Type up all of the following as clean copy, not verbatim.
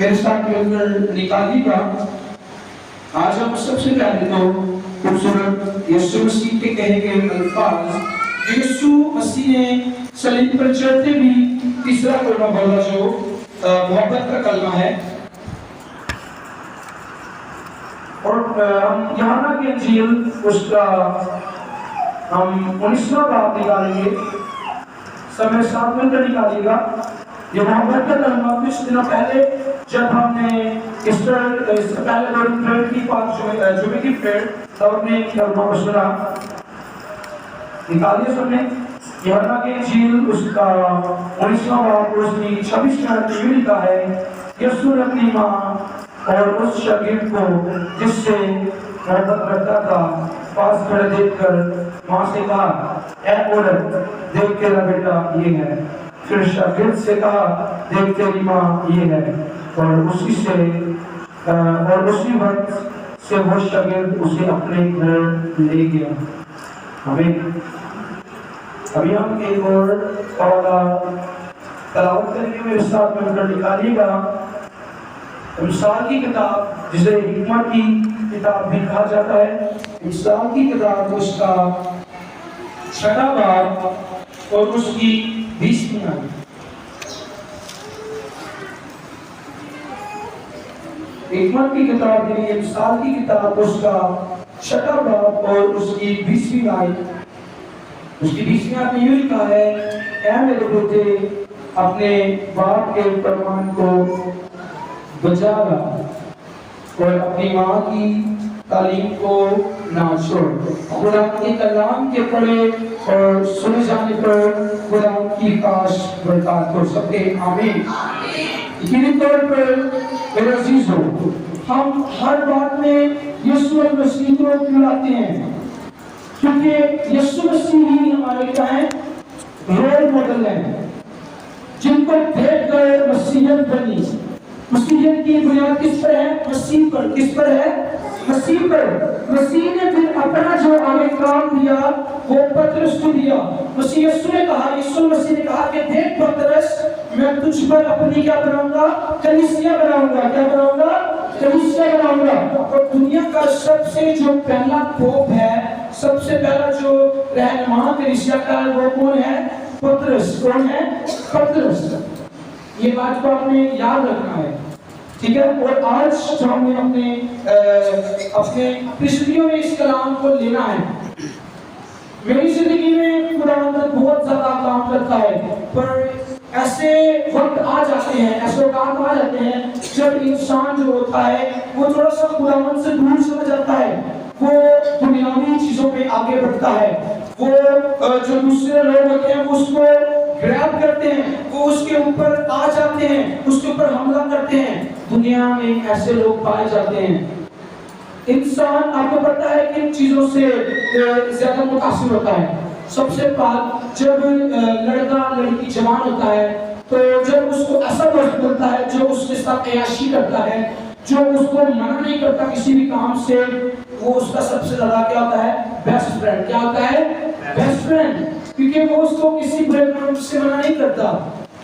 میرے ساتھ مل کر نکالیے گا۔ آج ہم سب سے پہلے تو خوبصورت یسوع مسیح کے کہے گئے الفاظ، یسوع مسیح نے صلیب پر چڑھتے بھی تیسرا کلمہ بولا جو محبت کا کلمہ ہے، اور ہم یوحنا کی انجیل اس کا ہم 19واں باب نکالیں گے، سب میرے ساتھ مل کر نکالیے گا۔ یہ محبت کا کلمہ کچھ دنوں پہلے جب ہم نے اس سے پہلے پریئر کی جمعے کی پریئر تب نے کلمہ کو سنا، نکالیے سب نے یوحنا کی انجیل اس کا 19واں باب اس کی 26 آیت میں یہ لکھا ہے، یسوع نے اپنی ماں اور اس شاگرد کو جس سے محبت کرتا تھا پاس کھڑے دیکھ کر ماں سے کہا، اے عورت دیکھ تیرا بیٹا یہ ہے۔ پھر شاگرد سے کہا، دیکھ تیری ماں یہ ہے، اور اسی وقت سے وہ شاگرد اسے اپنے گھر لے گیا۔ ہمیں ابھی ہم ایک اور حوالہ تلاوت کریں گے، میرے ساتھ مل کر نکالیے گا۔ مثال کی کتاب جسے حکمت کی کتاب بھی کہا جاتا ہے، مثال کی کتاب اس کا 6واں باب اور اس کی 20ویں آیت۔ حکمت کی کتاب یعنی مثال کی کتاب اس کا 6واں باب اور اس کی 20ویں آیت، اس کی 20ویں آیت میں یہ لکھا ہے، اے میرے بیٹے اپنے باپ کے فرمان کو بجا لا اور اپنی ماں کی تعلیم کو نہ چھوڑ۔ خدا کے کلام کے پڑھے اور سنے جانے پر خدا کی خاص برکات ہو سکے، آمین۔ یقینی طور پر میرے عزیزو، ہم ہر بات میں یسوع مسیح کو کیوں لاتے ہیں؟ کیونکہ یسوع مسیح ہی ہمارے کیا ہیں؟ رول ماڈل ہیں، جن کو دیکھ کر مسیحیت بنی۔ مسیحیت کی بنیاد کس پر ہے؟ مسیح پر۔ کس پر ہے؟ مسیح پر۔ مسیح نے پھر اپنا جو آگے کام دیا وہ پترس کو دیا۔ مسیح یسوع نے کہا، یسوع مسیح نے کہا کہ دیکھ پترس، میں تجھ پر اپنی کیا بناؤں گا؟ کلیسیا بناؤں گا۔ کیا بناؤں گا؟ کلیسیا بناؤں گا۔ اور دنیا کا سب سے جو پہلا پوپ ہے، سب سے پہلا جو رہنما کلیسیا کا ہے وہ کون ہے؟ پترس۔ کون ہے؟ پترس۔ یہ بات کو آپ نے یاد رکھنا ہے، ٹھیک ہے؟ اور آج جو ہم نے اپنے زندگیوں میں اس کلام کو لینا ہے۔ میری زندگی میں قرآن بہت زیادہ کام کرتا ہے، پر ایسے وقت آ جاتے ہیں، ایسے اوقات آ جاتے ہیں جب انسان جو ہوتا ہے وہ تھوڑا سا قرآن سے دور چلا جاتا ہے، وہ دنیاوی چیزوں پہ آگے بڑھتا ہے، وہ جو دوسرے لوگ ہوتے ہیں اس کو گریب کرتے ہیں، وہ اس کے اوپر آ جاتے ہیں، اس کے اوپر حملہ کرتے ہیں۔ دنیا میں ایسے لوگ پائے جاتے ہیں۔ انسان آپ کو پتہ ہے کن چیزوں سے زیادہ متاثر ہوتا ہے؟ سب سے پہلے جب لڑکا لڑکی جوان ہوتا ہے تو جب اس کو ایسا دوست ملتا ہے جو اس کے ساتھ عیاشی کرتا ہے، جو اس کو منع نہیں کرتا کسی بھی کام سے، وہ اس کا سب سے زیادہ کیا ہوتا ہے؟ Best friend. کیا ہوتا ہے؟ بیسٹ فرینڈ، کیونکہ وہ اس کو کسی برے کام سے منع نہیں کرتا۔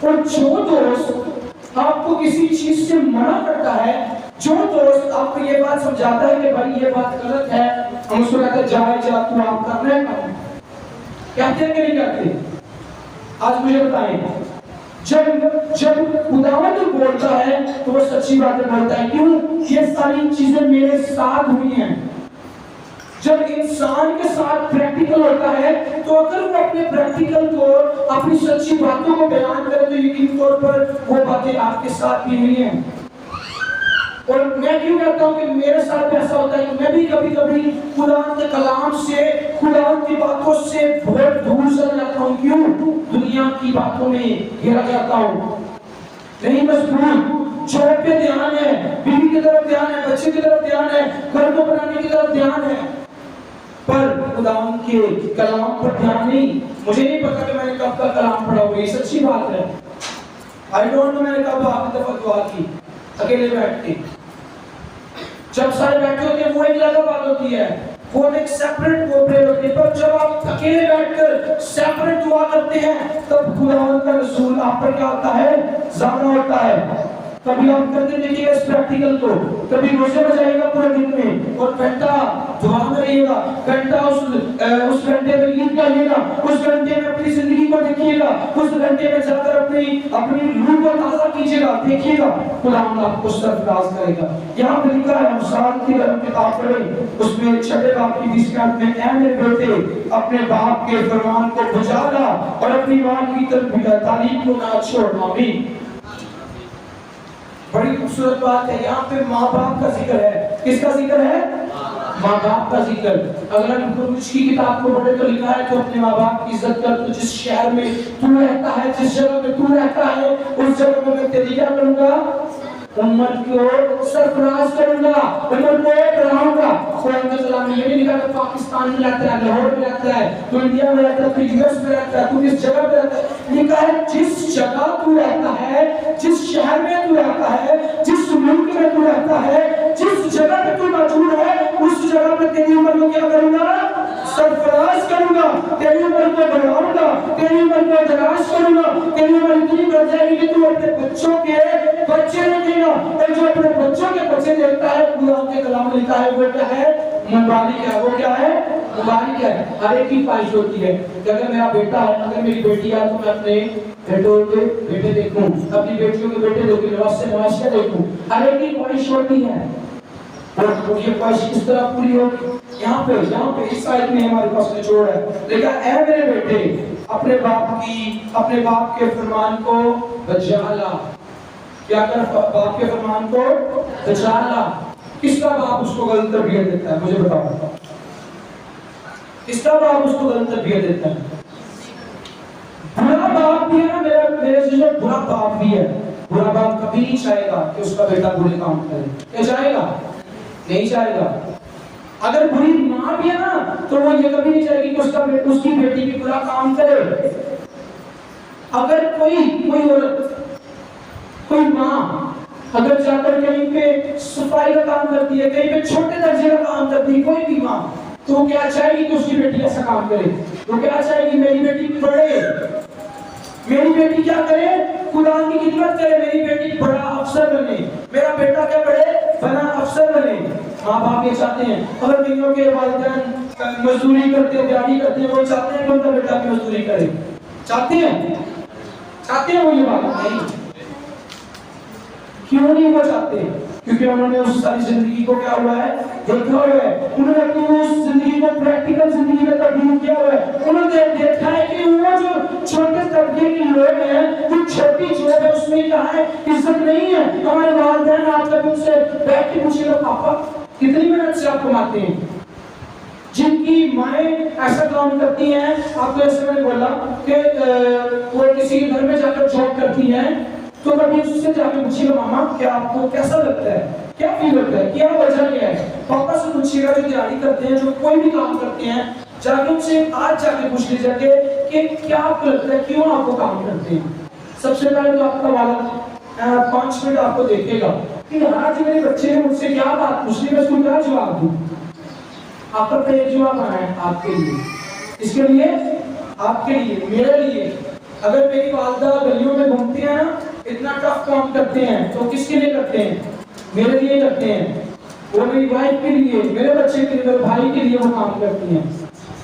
اور جو دوست آپ کو کسی چیز سے منع کرتا ہے، جو دوست آپ کو یہ بات سمجھاتا ہے کہ بھائی یہ بات غلط ہے، ہم اس کو کہتے ہیں جائے جا تو آپ کرنا ہے کام، کہتے ہیں کہ نہیں کہتے؟ آج مجھے بتائیں، جب خداوند بولتا ہے تو وہ سچی باتیں بولتا ہے۔ کیوں؟ یہ ساری چیزیں میرے ساتھ ہوئی ہیں۔ جب انسان کے ساتھ پریکٹیکل ہوتا ہے تو اگر وہ اپنے پریکٹیکل کو، اپنی سچی باتوں کو بیان کرے تو یقینی طور پر وہ باتیں آپ کے ساتھ بھی ہوئی ہیں۔ اور میں کیوں کہتا ہوں کہ میرے ساتھ ایسا ہوتا ہے کہ میں بھی کبھی کبھی قرآن کے کلام سے، قرآن کی باتوں سے بہت دور چلا جاتا ہوں۔ کیوں؟ دنیا کی باتوں میں گھرا جاتا ہوں، نہیں مجبور، جاب پہ دھیان ہے، بیوی کی طرف دھیان ہے، بچے کی طرف دھیان ہے، گھر کو بنانے کی طرف دھیان ہے، پر خداوند کے کلام پر دھیان نہیں۔ مجھے نہیں پتا کہ میں نے کب کا کلام پڑھا ہوگا، یہ سچی بات ہے۔ آئی ڈونٹ نو میں نے کب آخری دفعہ دعا کی اکیلے بیٹھ کے۔ جب سارے بیٹھے ہوتے ہیں وہ ایک الگ بات ہوتی ہے، وہ ایک سیپریٹ وہ پریئر ہوتی ہے، پر جب آپ اکیلے بیٹھ کر سیپریٹ دعا کرتے ہیں تب خداوند کا رسول آپ پر کیا ہوتا ہے؟ زیادہ ہوتا ہے۔ کبھی آپ کرتے دیکھیے گا اس پریکٹیکل کو، کبھی روزے بجائے گا پورے دن میں اور گھنٹہ دعا میں رہیے گا، گھنٹہ اس گھنٹے میں گیت گائیے گا، اس گھنٹے میں اپنی زندگی کو دیکھیے گا، اس گھنٹے میں جا کر اپنی روح کو تازہ کیجیے گا، دیکھیے گا خدا آپ کو سرفراز کرے گا۔ یہاں پہ لکھا ہے امثال کی کتاب پڑھیں، اس میں 6 باب کی 20 آیت میں اے میرے بیٹے اپنے باپ کے فرمان کو بجا لا اور اپنی ماں کی تعلیم کو نہ چھوڑ۔ آمین۔ بڑی خوبصورت بات ہے، یہاں پہ ماں باپ کا ذکر ہے۔ کس کا ذکر ہے؟ ماں باپ کا ذکر۔ اگر ہم کچھ کی کتاب کو پڑھے تو لکھا ہے تو اپنے ماں باپ کی عزت کر، تو جس شہر میں تو رہتا ہے، جس جگہ میں تو رہتا ہے، اس جگہ میں تیری کیا کروں گا؟ امت کو سرفراز کروں گا، امت کو بڑھاؤں گا۔ قرآن کا کلام میں یہ بھی لکھا ہے پاکستان میں رہتا ہے، لاہور میں رہتا ہے، تو انڈیا میں رہتا ہے، تو یو ایس میں رہتا ہے، تو کس جگہ پہ رہتا ہے؟ لکھا ہے جس جگہ تو رہتا ہے، جس شہر میں تو رہتا ہے، جس ملک میں تو رہتا ہے، جس جگہ پہ تو موجود ہے، اس جگہ پہ تیری امت کو کیا کروں گا؟ سرفراز کروں گا، تیری امت کو بڑھاؤں گا، تیری امت کو دراز کروں گا، تیری امت اتنی بڑھ جائے گی کہ تو اپنے بچوں کے بچے رکھے گا، اور جو اپنے بچوں کے بچے دیکھتا ہے قرآن کے کلام میں لکھا ہے وہ کیا ہے؟ مبارک ہے۔ وہ کیا ہے؟ مبارک ہے۔ ہر ایک کی خواہش ہوتی ہے کہ اگر میرا بیٹا ہے، اگر میری بیٹی ہے تو میں اپنے بیٹوں کے بیٹے دیکھوں، اپنی بیٹیوں کے بیٹے دیکھوں، نواز سے نوازیاں دیکھوں۔ ہر ایک کی خواہش ہوتی ہے، اور یہ خواہش کس طرح پوری ہوگی؟ یہاں پہ اس آیت میں ہمارے پاس نچوڑ ہے، لیکن اے میرے بیٹے اپنے باپ کے فرمان کو بجا لا۔ کیا کر؟ باپ کے فرمان کو بجا لا۔ کس کا باپ اس کو غلط تربیت دیتا ہے؟ مجھے بتاؤ، کس کا باپ اس کو غلط تربیت دیتا ہے؟ برا باپ بھی ہے نا، میرے سے جو برا باپ بھی ہے، برا باپ کبھی نہیں چاہے گا کہ اس کا بیٹا برے کام کرے۔ کیا چاہے گا؟ نہیں چاہے گا۔ اگر بری ماں بھی ہے نا تو وہ یہ کبھی نہیں چاہے گی کہ اس کی بیٹی بھی برا کام کرے۔ اگر کوئی ماں اگر جا کر کہیں پہ صفائی کا کام کرتی ہے، کہیں پہ چھوٹے درجے کا کام کرتی ہے، کوئی بھی ماں، تو وہ کیا چاہے گی کہ اس کی بیٹی ایسا کام کرے؟ وہ کیا چاہے گی؟ میری بیٹی پڑھے، میری بیٹی کیا کرے؟ قرآن کی خدمت کرے، میری بیٹی بڑا افسر بنے، میرا بیٹا کیا بڑے؟ بنا افسر بنے۔ ماں باپ یہ چاہتے ہیں۔ اگر کئیوں کے والدین مزدوری کرتے ہیں، دیہڑی کرتے ہیں، وہ چاہتے ہیں کہ ان کا بیٹا بھی مزدوری کرے؟ چاہتے ہیں وہ یہ بات؟ نہیں۔ کیوں نہیں وہ چاہتے؟ کیونکہ انہوں نے اس ساری زندگی کو کیا ہوا ہے؟ دیکھا ہوا ہے۔ انہوں نے اپنی اس زندگی کو پریکٹیکل زندگی میں تبدیل کیا ہوا ہے۔ انہوں نے دیکھا ہے کہ وہ جو چھوٹے طبقے کے لوگ ہیں، جو چھوٹی جیب ہے، اس میں کیا ہے؟ عزت نہیں ہے۔ ہمارے والدین آپ کبھی ان سے بیٹھ کے پوچھے گا پاپا کتنی محنت سے آپ کماتے ہیں؟ جن کی مائیں ایسا کام کرتی ہیں، آپ کو ایسے میں نے بولا کہ وہ کسی کے گھر میں جا کر جاب کرتی ہیں، تو کبھی اس سے جا کے پوچھیے گا ماما کیا آپ کو کیسا لگتا ہے، کیا فیل ہوتا ہے، کیا وجہ کیا ہے؟ پاپا سے پوچھیے گا جو تیاری کرتے ہیں، جو کوئی بھی کام کرتے ہیں، جا کے ان سے آج جا کے پوچھ لیجیے کہ کیا آپ کو لگتا ہے کیوں آپ کو کام کرتے ہیں؟ سب سے پہلے تو آپ کا والد 5 منٹ آپ کو دیکھے گا کہ آج میرے بچے نے مجھ سے کیا بات پوچھ لی، میں اس کو کیا جواب دوں؟ آپ کا ایک جواب آنا ہے آپ کے لیے، اس کے لیے، آپ کے لیے، میرے لیے۔ اگر میری والدہ گلیوں میں گھومتی ہیں نا، اتنا ٹف کام کرتے ہیں، تو کس کے لیے کرتے ہیں؟ میرے لیے کرتے ہیں۔ وہ میری وائف کے لیے، میرے بچے کے لیے، میرے بھائی کے لیے وہ کام کرتی ہیں۔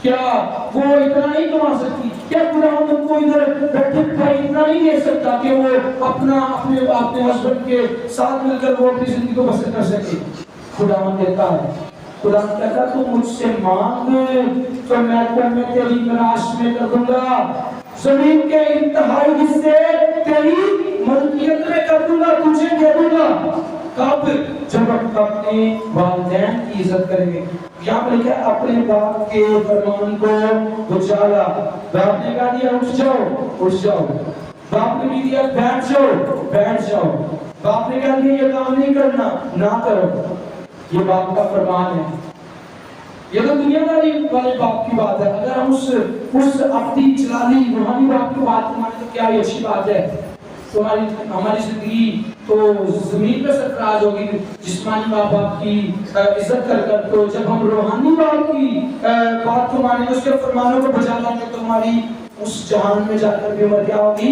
کیا وہ اتنا نہیں کما سکتی؟ کیا خدا ان کو ادھر بیٹھے بھائی اتنا نہیں دے سکتا کہ وہ اپنے ہسبینڈ کے ساتھ مل کر وہ اپنی زندگی کو بسر کر سکے؟ خدا دیتا ہے۔ خدا کہتا تو مجھ سے مانگ تو میں تمہیں تیری تلاش میں کر دوں گا، زمین کے انتہائی حصے تیری ملکیت میں کر دوں گا، تجھے دے دوں گا۔ کب؟ جب ہم اپنے والدین کی عزت کریں گے۔ یہاں پر لکھا ہے اپنے باپ کے فرمان کو بجا لا۔ باپ نے کہا دیا اٹھ جاؤ، اٹھ جاؤ۔ باپ نے بھی دیا بیٹھ جاؤ، بیٹھ جاؤ۔ باپ نے کہا دیا یہ کام نہیں کرنا، نہ کرو۔ یہ باپ کا فرمان ہے۔ یہ تو دنیا داری والے باپ کی بات ہے۔ اگر ہم اس اپنی چلالی روحانی باپ کی بات مانیں تو کیا یہ اچھی بات ہے؟ تو ہماری زندگی تو زمین پہ سرفراز ہوگی جسمانی ماں باپ کی عزت کر کر۔ تو جب ہم روحانی باپ کی بات کو مانیں، اس کے فرمانوں کو بجا لیں گے، تو ہماری اس جہان میں جا کر بھی عمر کیا ہوگی؟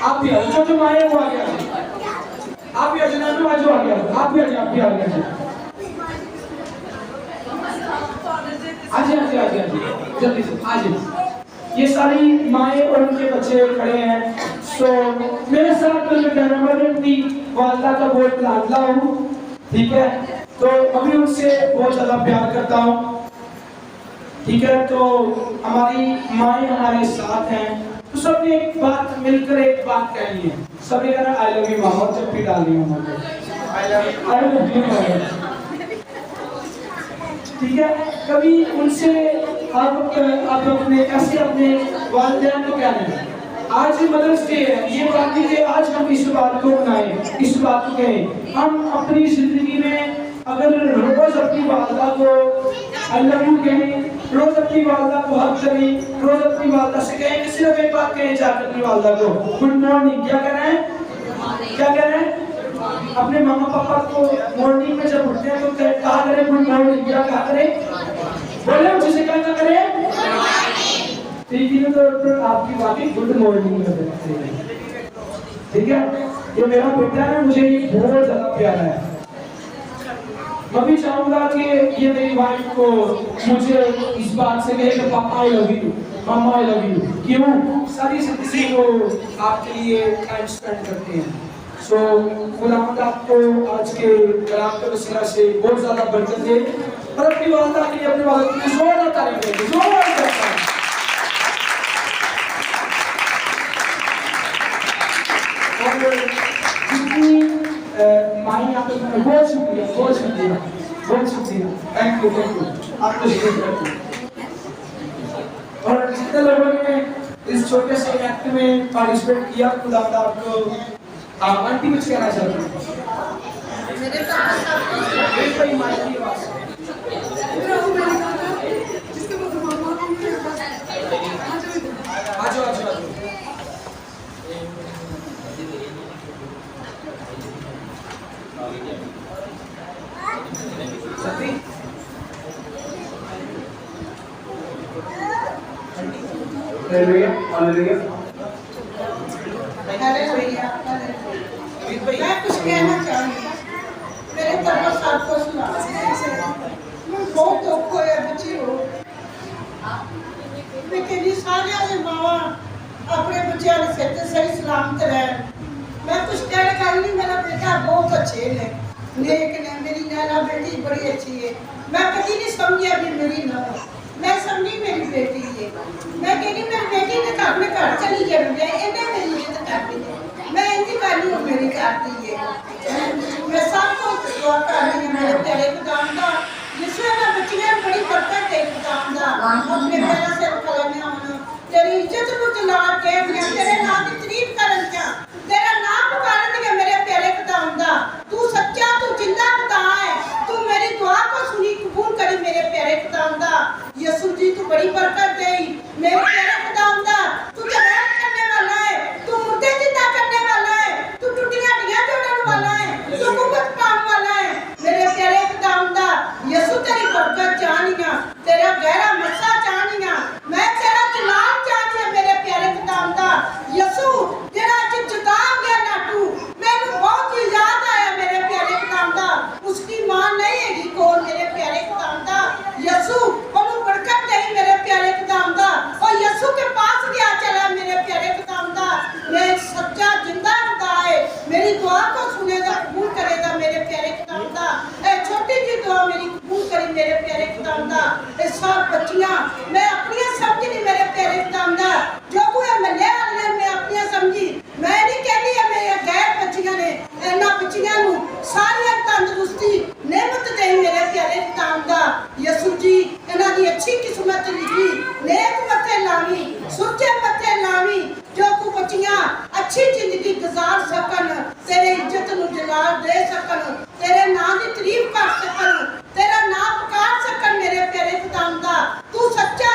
آپ بھی آ جو مائیں وہ آ گیا آپ بھی آ جنانو آجو آ گیا آپ بھی آ گیا آجی جلدی سے آجی یہ ساری مائیں اور ان کے بچے کھڑے ہیں سو میرے ساتھ میں کہہ رہا ہوں اپنی والدہ کا بہت لاڈلا ہوں ٹھیک ہے تو ابھی ان سے بہت زیادہ پیار کرتا ہوں ٹھیک ہے تو ہماری مائیں ہمارے ساتھ ہیں تو سب نے ایک بات مل کر ایک بات کہنی ہے سب نے کہنا آئی لو یو ماما چپی ڈالنی ہے ماما آئی لو یو ماما ٹھیک ہے کبھی ان سے آپ اپنے ایسے اپنے والدین کو کہنا ہے آج مدرس ڈے ہے یہ بات نہیں کہ آج ہم اس بات کو بنائیں اس بات کو کہیں ہم اپنی زندگی میں اگر روز اپنی والدہ کو I love you کہیں روز اپنی والدہ کو حق کریں روز اپنی والدہ سے کہیں کہ صرف ایک بات کہیں چاہتے اپنی والدہ کو گڈ مارننگ کیا کہنا ہے کیا کہنا ہے اپنے ماما پاپا کو مارننگ میں جب اٹھتے ہیں تو کہا کریں گڈ مارننگ کیا کہا کریں بولے مجھے سے کیا کریں ٹھیک ہے تو آپ کی واقعی گڈ مارننگ کر سکتے ہیں ٹھیک ہے یہ میرا بیٹا ہے مجھے یہ بہت زیادہ پیارا ہے میں بھی چاہوں گا کہ یہ میری وائف کو مجھے اس بات سے کہے کہ پاپا آئی love you mama I love you کیوں ساری زندگی کو آپ کے لیے ٹائم اسپینڈ کرتے ہیں سو خداوند آپ کو آج کے کلام کے وسیلہ سے بہت زیادہ برکت دے اور اپنی والدہ کے لیے اپنے والد کی زور تعریف کریں زور کرتا ہے اور جتنی مائیں آپ کو بہت شکریہ تھینک یو آپ کو شکریہ اور جتنے لوگوں نے اس چھوٹے سے ایکٹ میں پارٹیسپیٹ کیا خدا آپ کو آنٹی کچھ کہنا چاہتے ہیں میرے ساتھ مائیں کی آواز آجو میں کچھ کہنا چاہوں گی میرے طرف آپ کو سنا بہت دکھ ہویا بچی ہو میں کہنی سارے ماں اپنے بچے سے صحیح سلامت رہے میں کچھ کہنے کا نہیں میرا بیٹا بہت اچھے ہے نیک نے میری نینا بیٹی بڑی اچھی ہے میں کبھی نہیں سمجھی ابھی میری نہ میں سمجھی میری بیٹی ہے میں کہنی میری بیٹی نے اپنے گھر چلی جانے انہیں میری عزت کرنی ہے میں انہیں کرنی ہوں میری کرتی ہے میں سب کو دعا کر رہی ہوں میرے پیارے خدام کا جس میں میں بچیاں بڑی برکت ہے خدام دا اپنے پیروں سے کلمے ہونا تیری عزت کو جلا کے میں تیرے نام کی تعریف کرن کیا تیرا نام پکارن دیا میرے پیارے خدام دا تو سچا تو زندہ خدا ہے تو میری دعا کو سنی قبول کری میرے پیارے خدام دا یسوع جی تو بڑی برکت دے میرے پیارے خدام دا تو جواب کرنے والا ہے تو مردے زندہ کرنے والا ہے تو ٹوٹیاں ہڈیاں جوڑنے والا ہے تو قوت پانے والا ہے میرے پیارے خدام دا یسوع تیری برکت چاہنیاں تیرا گہرا مسا چاہنیاں میں تیرا جلال چاہنیاں میرے پیارے خدام دا یسوع جڑا جدا گیا ناٹو مینوں بہت ہی یاد آیا میرے پیارے خدام دا اس کی ماں نہیں ہے گی کون میرے پیارے خدام دا یسوع انہوں برکت دے میرے پیارے خدام دا اور یسوع کے پاس گیا چلا میرے پیارے خدام دا میں سچا زندہ خدا ہے میری دعا کو سنے گا قبول کرے گا میرے پیارے خدام دا اے چھوٹی جی دعا میری قبول کری میرے پیارے خدام دا اے سب بچیاں میں اپنی سمجھی نہیں میرے پیارے خدام دا جو کوئی ملے والے میں اپنی سمجھی میں نہیں کہنی ہے میرے غیر بچیاں نے اینا بچیاں نو ساری تندرستی نعمت دے میرے پیارے خدام دا یسوع جی انہاں دی اچھی قسمت لکھی نیک متے لاوی سچے متے لاوی جو کو بچیاں اچھی زندگی گزار سکن تیرے عزت نو جلال دے سکن تیرے نام دی تعریف کر سکن تیرا نام پکار سکن میرے پیارے خدام دا تو سچا